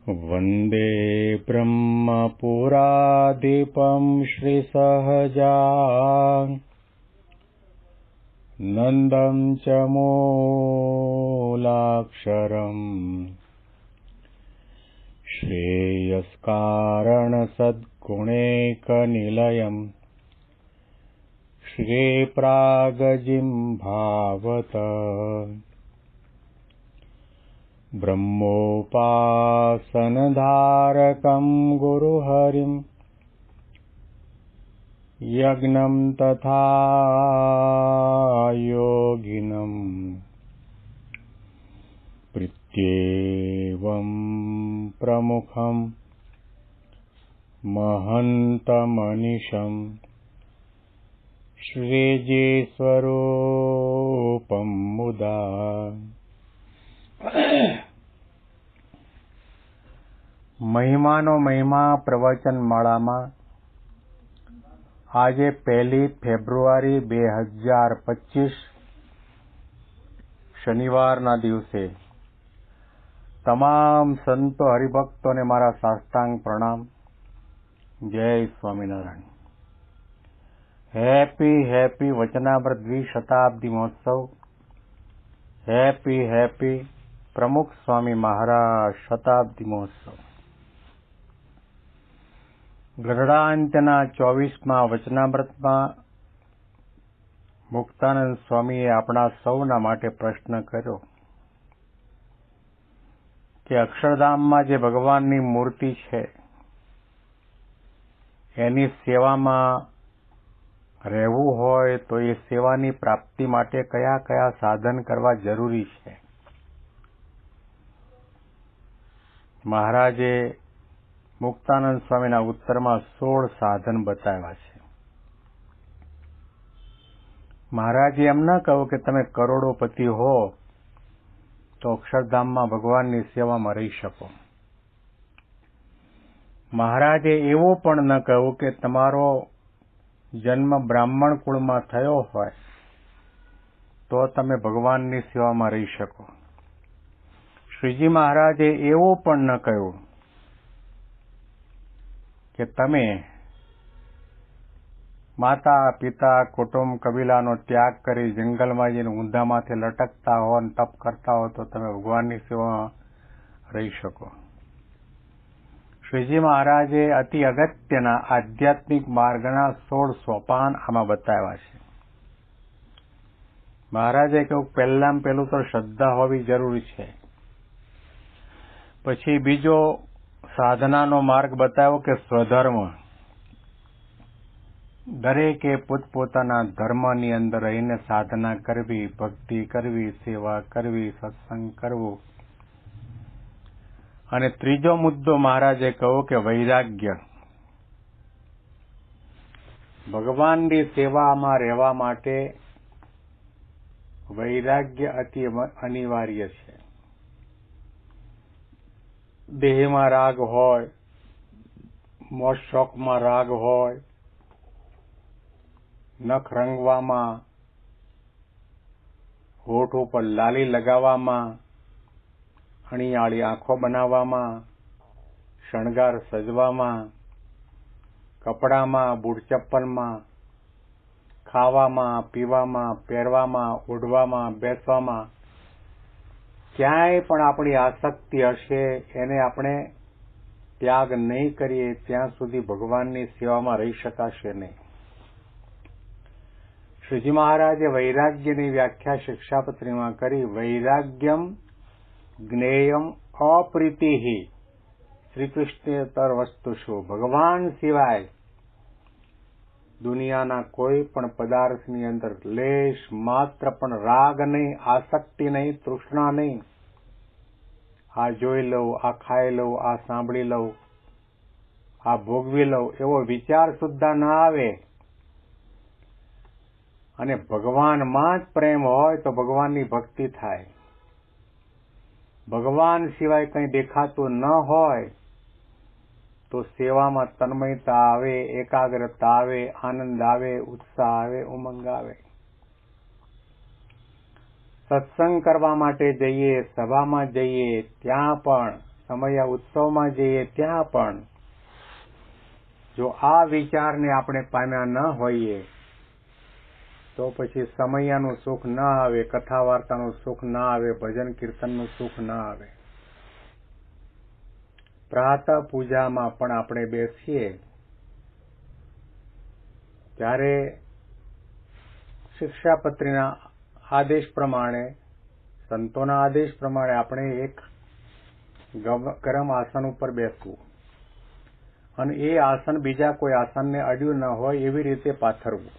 वन्दे ब्रह्मपुराधिपं श्रीसहजानन्दं च मूलाक्षरम् श्रेयस्कारणसद्गुणैकनिलयम् श्रीप्रागजिह्वावत ब्रह्मोपासनधारकं गुरुहरिं यज्ञं तथा योगिनं प्रत्येवं प्रमुखं महन्तमनिशं श्रीजीस्वरूपं मुदा। મહિમાનો મહિમા પ્રવચન માળામાં આજે 1 ફેબ્રુઆરી 2025 શનિવારના દિવસે તમામ સંતો હરિભક્તોને મારા સાષ્ટાંગ પ્રણામ. જય સ્વામિનારાયણ. હેપી વચનામૃત દ્વિશતાબ્દી મહોત્સવ. હેપી પ્રમુખ સ્વામી મહારાજ શતાબ્દી મહોત્સવ. ગઢડાંત્યના 24મા વચનામૃતમાં મુક્તાનંદ સ્વામીએ આપણા સૌના માટે પ્રશ્ન કર્યો કે અક્ષરધામમાં જે ભગવાનની મૂર્તિ છે એની સેવામાં રહેવું હોય તો એ સેવાની પ્રાપ્તિ માટે કયા કયા સાધન કરવા જરૂરી છે. મહારાજે મુક્તાનંદ સ્વામીના ઉત્તરમાં 16 સાધન બતાવ્યા છે. મહારાજે એમ ન કહ્યું કે તમે કરોડોપતિ હો તો અક્ષરધામમાં ભગવાનની સેવામાં રહી શકો. મહારાજે એવું પણ ન કહ્યું કે તમારો જન્મ બ્રાહ્મણ કુળમાં થયો હોય તો તમે ભગવાનની સેવામાં રહી શકો. શ્રીજી મહારાજે એવું પણ ન કહ્યું કે તમે માતા પિતા કુટુંબ કબીલાનો ત્યાગ કરી જંગલમાં જઈને ઊંધામાંથી લટકતા હો અને તપ કરતા હો તો તમે ભગવાનની સેવામાં રહી શકો. શ્રીજી મહારાજે અતિ અગત્યના આધ્યાત્મિક માર્ગના 16 સોપાન આમાં બતાવ્યા છે. મહારાજે કહ્યું પહેલામાં પહેલું તો શ્રદ્ધા હોવી જરૂરી છે. પછી બીજો સાધનાનો માર્ગ બતાવ્યો કે સ્વધર્મ. દરેકે પોતપોતાના ધર્મની અંદર રહીને સાધના કરવી, ભક્તિ કરવી, સેવા કરવી, સત્સંગ કરવું. અને ત્રીજો મુદ્દો મહારાજે કહ્યું કે વૈરાગ્ય. ભગવાનની સેવામાં રહેવા માટે વૈરાગ્ય અતિ અનિવાર્ય છે. દેહમાં રાગ હોય, મોજ શોખમાં રાગ હોય, નખ રંગવામાં, હોઠ ઉપર લાલી લગાવવામાં, અણીયાળી આંખો બનાવવામાં, શણગાર સજવામાં, કપડામાં, બૂટ ચપ્પલમાં, ખાવામાં, પીવામાં, પહેરવામાં, ઓઢવામાં, બેસવામાં ક્યાંય પણ આપણી આસક્તિ હશે એને આપણે ત્યાગ નહીં કરીએ ત્યાં સુધી ભગવાનની સેવામાં રહી શકાશે નહીં. શ્રીજી મહારાજે વૈરાગ્યની વ્યાખ્યા શિક્ષાપત્રીમાં કરી. વૈરાગ્યમ જ્ઞેયમ અપ્રીતિહિ શ્રીકૃષ્ણેતર વસ્તુષુ. ભગવાન સિવાય દુનિયાના કોઈ પણ પદાર્થની અંદર લેશ માત્ર પણ રાગ નહીં, આસક્તિ નહીં, તૃષ્ણા નહીં. આ જોઈ લઉં, આ ખાઈ લઉં, આ સાંભળી લઉં, આ ભોગવી લઉં એવો વિચાર સુદ્ધા ન આવે. અને ભગવાનમાં જ પ્રેમ હોય તો ભગવાનની ભક્તિ થાય. ભગવાન સિવાય કંઈ દેખાતું ન હોય તો સેવામાં તન્મયતા આવે, એકાગ્રતા આવે, આનંદ આવે, ઉત્સાહ આવે, ઉમંગ આવે. સત્સંગ કરવા માટે જઈએ, સભામાં જઈએ, ત્યાં પણ સમયા ઉત્સવમાં જઈએ ત્યાં પણ જો આ વિચારને આપણે પામ્યા ન હોઈએ તો પછી સમયાનું સુખ ન આવે, કથા વાર્તાનું સુખ ન આવે, ભજન કીર્તનનું સુખ ન આવે. પ્રાતઃ પૂજામાં પણ આપણે બેસીએ ત્યારે શિક્ષાપત્રીના આદેશ પ્રમાણે, સંતોના આદેશ પ્રમાણે આપણે એક ગરમ આસન ઉપર બેસવું અને એ આસન બીજા કોઈ આસનને અડ્યું ન હોય એવી રીતે પાથરવું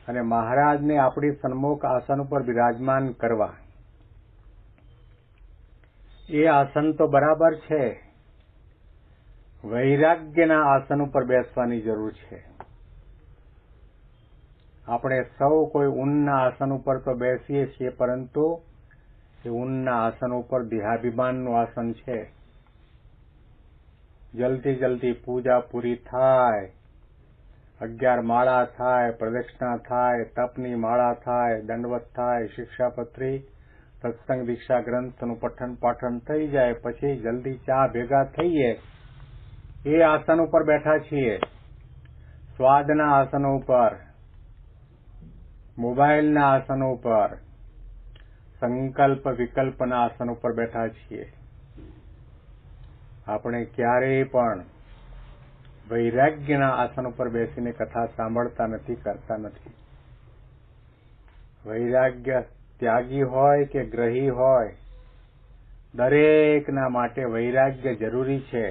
અને મહારાજને આપણી સન્મુખ આસન ઉપર બિરાજમાન કરવા. એ આસન તો બરાબર છે, વૈરાગ્યના આસન ઉપર બેસવાની જરૂર છે. આપણે સૌ કોઈ ઊનના આસન ઉપર તો બેસીએ છીએ, પરંતુ એ ઊનના આસન ઉપર દેહાભિમાનનું આસન છે. જલ્દી પૂજા પૂરી થાય, 11 માળા થાય, પ્રદક્ષિણા થાય, તપની માળા થાય, દંડવત થાય, શિક્ષાપત્રી, સત્સંગ દીક્ષા ગ્રંથનું પઠન પાઠન થઈ જાય, પછી જલ્દી ચા ભેગા થઈએ. એ આસન ઉપર બેઠા છીએ, સ્વાદના આસનો ઉપર, મોબાઈલના આસનો ઉપર, સંકલ્પ વિકલ્પના આસન ઉપર બેઠા છીએ. આપણે ક્યારેય પણ વૈરાગ્યના આસન ઉપર બેસીને કથા સાંભળતા નથી, કરતા નથી. વૈરાગ્ય ત્યાગી હોય કે ગ્રહી હોય, દરેકના માટે વૈરાગ્ય જરૂરી છે,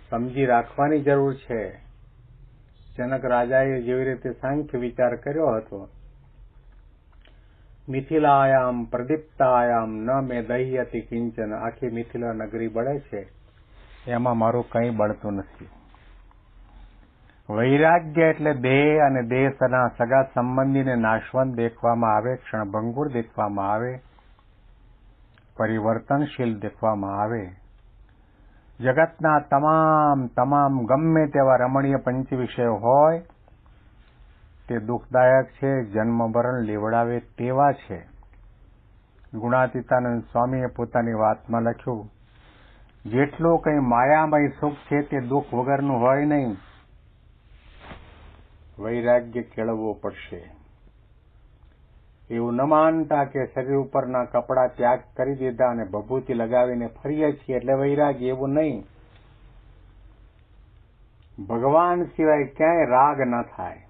સમજી રાખવાની જરૂર છે. જનક રાજાએ જેવી રીતે સાંખ્ય વિચાર કર્યો હતો, મિથિલાયામ પ્રદીપ્તાયામ ન મે દહ્યતિ કિંચન, આખી મિથિલા નગરી બળે છે, એમાં મારું કંઈ બળતું નથી. વૈરાગ્ય એટલે દેહ અને દેહના સગા સંબંધીને નાશવંત દેખવામાં આવે, ક્ષણભંગુર દેખવામાં આવે, પરિવર્તનશીલ દેખવામાં આવે. જગતના તમામ ગમે તેવા રમણીય પંચ વિષયો હોય તે દુઃખદાયક છે, જન્મ મરણ લેવડાવે તેવા છે. ગુણાતીતાનંદ સ્વામીએ પોતાની વાતમાં લખ્યું, જેટલું કંઈ માયામય સુખ છે તે દુઃખ વગરનું હોય નહીં. વૈરાગ્ય કેળવવો પડશે. એવું ન માનતા કે શરીર ઉપરના કપડા ત્યાગ કરી દીધા અને ભભૂતિ લગાવીને ફરીએ છીએ એટલે વૈરાગ્ય, એવું નહીં. ભગવાન સિવાય ક્યાંય રાગ ન થાય.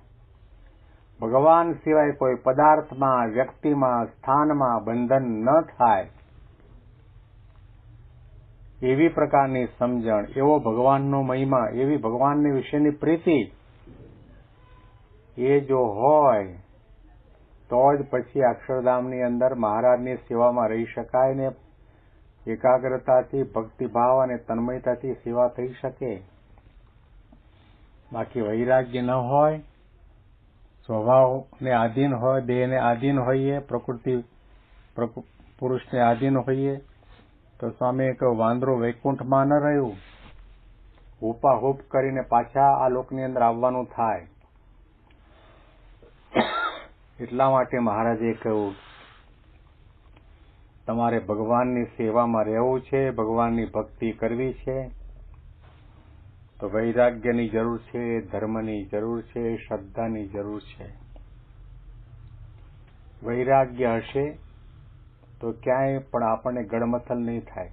ભગવાન સિવાય કોઈ પદાર્થમાં, વ્યક્તિમાં, સ્થાનમાં બંધન ન થાય. એવી પ્રકારની સમજણ, એવો ભગવાનનો મહિમા, એવી ભગવાનની વિશેની પ્રીતિ, એ જો હોય તો જ પછી અક્ષરધામની અંદર મહારાજની સેવામાં રહી શકાય ને એકાગ્રતાથી, ભક્તિભાવ અને તન્મયતાથી સેવા થઈ શકે. બાકી વૈરાગ્ય ન હોય, સ્વભાવને આધીન હોય, દેહને આધીન હોઈએ, પ્રકૃતિ પુરુષને આધીન હોઈએ, તો સ્વામીએ કહ્યું વાંદરો વૈકુંઠમાં ન રહ્યું, હુપાહુપ કરીને પાછા આ લોકની અંદર આવવાનું થાય. એટલા માટે મહારાજે કહ્યું, તમારે ભગવાનની સેવામાં રહેવું છે, ભગવાનની ભક્તિ કરવી છે, તો વૈરાગ્યની જરૂર છે, ધર્મની જરૂર છે, શ્રદ્ધાની જરૂર છે. વૈરાગ્ય હશે તો ક્યાંય પણ આપણને ગડમથલ નહીં થાય.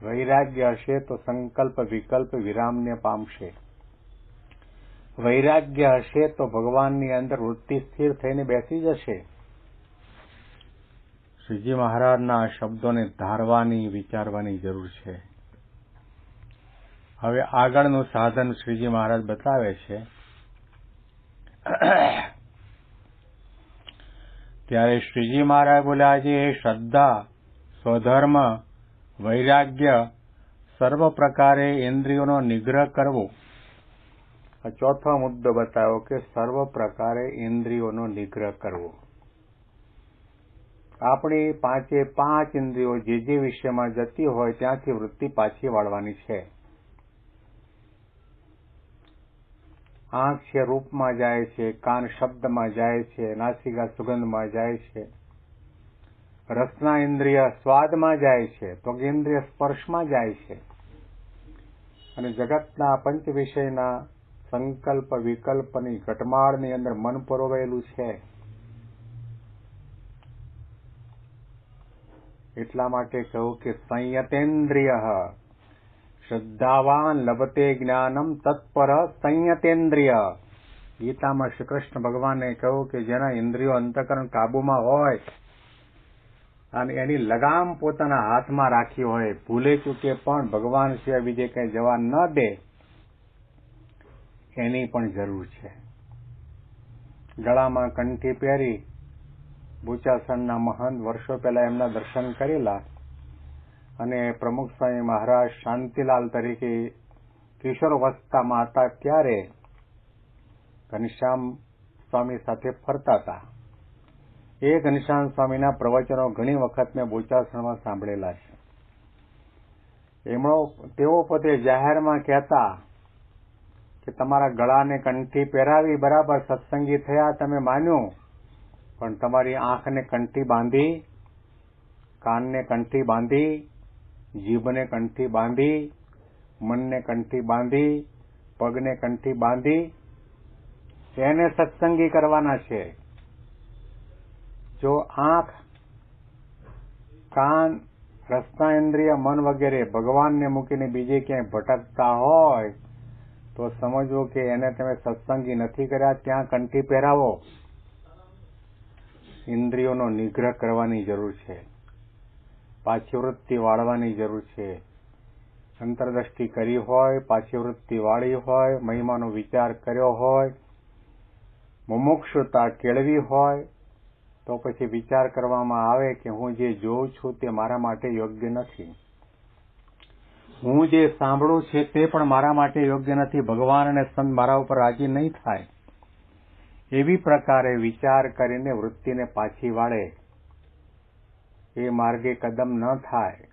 વૈરાગ્ય હશે તો સંકલ્પ વિકલ્પ વિરામને પામશે. વૈરાગ્ય હશે તો ભગવાનની અંદર વૃત્તિ સ્થિર થઈને બેસી જશે. શ્રીજી મહારાજના આ શબ્દોને ધારવાની, વિચારવાની જરૂર છે. હવે આગળનું સાધન શ્રીજી મહારાજ બતાવે છે. ત્યારે શ્રીજી મહારાજ બોલ્યા છે, શ્રદ્ધા, સ્વધર્મ, વૈરાગ્ય, સર્વ પ્રકારે ઇન્દ્રિયોનો નિગ્રહ કરવો. ચોથો મુદ્દો બતાવ્યો કે સર્વ પ્રકારે ઇન્દ્રિયોનો નિગ્રહ કરવો. આપણી 5 ઇન્દ્રિયો જે વિષયમાં જતી હોય ત્યાંથી વૃત્તિ પાછી વાળવાની છે. આંખ છે રૂપમાં જાય છે, કાન શબ્દમાં જાય છે, નાસિકા સુગંધમાં જાય છે, રસના ઇન્દ્રિય સ્વાદમાં જાય છે, ત્વગેન્દ્રિય સ્પર્શમાં જાય છે, અને જગતના પંચ વિષયના સંકલ્પ વિકલ્પની ઘટમાળની અંદર મન પરોવાયેલું છે. એટલા માટે કહ્યું કે સંયતેન્દ્રિય શ્રદ્ધાવાન લભતે જ્ઞાનમ તત્પર સંયતેન્દ્રિય. ગીતામાં શ્રી કૃષ્ણ ભગવાને કહ્યું કે જેના ઇન્દ્રિયો અંતઃકરણ કાબુમાં હોય અને એની લગામ પોતાના હાથમાં રાખી હોય, ભૂલે ચૂકે પણ ભગવાન સિવાય બીજે કઈ જવા ન દે, એની પણ જરૂર છે. ગળામાં કંઠી પહેરી બુચાસણના મહંત વર્ષો પહેલા એમના દર્શન કરેલા, અને પ્રમુખ સ્વામી મહારાજ શાંતિલાલ તરીકે કિશોરવસ્થામાં હતા ત્યારે ઘનશ્યામ સ્વામી સાથે ફરતા હતા. એ ઘનશ્યામ સ્વામીના પ્રવચનો ઘણી વખત મેં બોચાસણમાં સાંભળેલા છે. તેઓ પોતે જાહેરમાં કહેતા કે તમારા ગળાને કંઠી પહેરાવી, બરાબર સત્સંગી થયા, તમે માન્યું, પણ તમારી આંખને કંઠી બાંધી, કાનને કંઠી બાંધી, જીભને કંઠી બાંધી, મનને કંઠી બાંધી, પગને કંઠી બાંધી, એને સત્સંગી કરવાના છે. જો આંખ, કાન, રસના ઇન્દ્રિય, મન વગેરે ભગવાનને મૂકીને બીજે ક્યાંય ભટકતા હોય તો સમજવું કે એને તમે સત્સંગી નથી કર્યા. ત્યાં કંઠી પહેરાવો. ઇન્દ્રિયોનો નિગ્રહ કરવાની જરૂર છે, પાછી વૃત્તિ વાળવાની જરૂર છે. અંતરદ્રષ્ટિ કરી હોય, પાછી વૃત્તિ વાળી હોય, મહિમાનો વિચાર કર્યો હોય, મુમુક્ષુતા કેળવી હોય, તો પછી વિચાર કરવામાં આવે કે હું જે જોઉં છું તે મારા માટે યોગ્ય નથી, હું જે સાંભળું છે તે પણ મારા માટે યોગ્ય નથી, ભગવાન અને સંત મારા ઉપર રાજી નહીં થાય. એવી પ્રકારે વિચાર કરીને વૃત્તિને પાછી વાળે, એ માર્ગે કદમ ન થાય.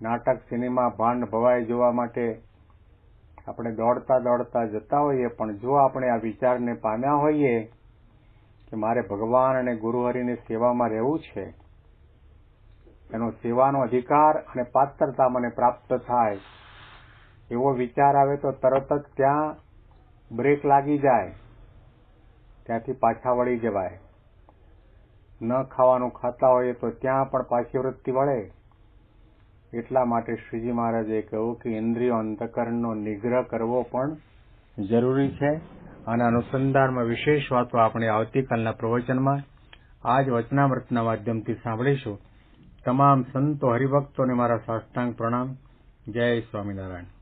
નાટક, સિનેમા, ભાંડ ભવાઈ જોવા માટે આપણે દોડતા દોડતા જતા હોઈએ, પણ જો આપણે આ વિચારને પામ્યા હોઈએ કે મારે ભગવાન અને ગુરુહરિની સેવામાં રહેવું છે, એનો સેવાનો અધિકાર અને પાત્રતા મને પ્રાપ્ત થાય, એવો વિચાર આવે તો તરત જ ત્યાં બ્રેક લાગી જાય, ત્યાંથી પાછા વળી જવાય. ન ખાવાનું ખાતા હોઈએ તો ત્યાં પણ પાછી વૃત્તિ વળે. એટલા માટે શ્રીજી મહારાજે કહ્યું કે ઇન્દ્રિયો અંતઃકરણનો નિગ્રહ કરવો પણ જરૂરી છે. અને અનુસંધાનમાં વિશેષ વાતો આપણે આવતીકાલના પ્રવચનમાં આ જ વચનામૃતના માધ્યમથી સાંભળીશું. તમામ સંતો હરિભક્તોને મારા સાષ્ટાંગ પ્રણામ. જય સ્વામિનારાયણ.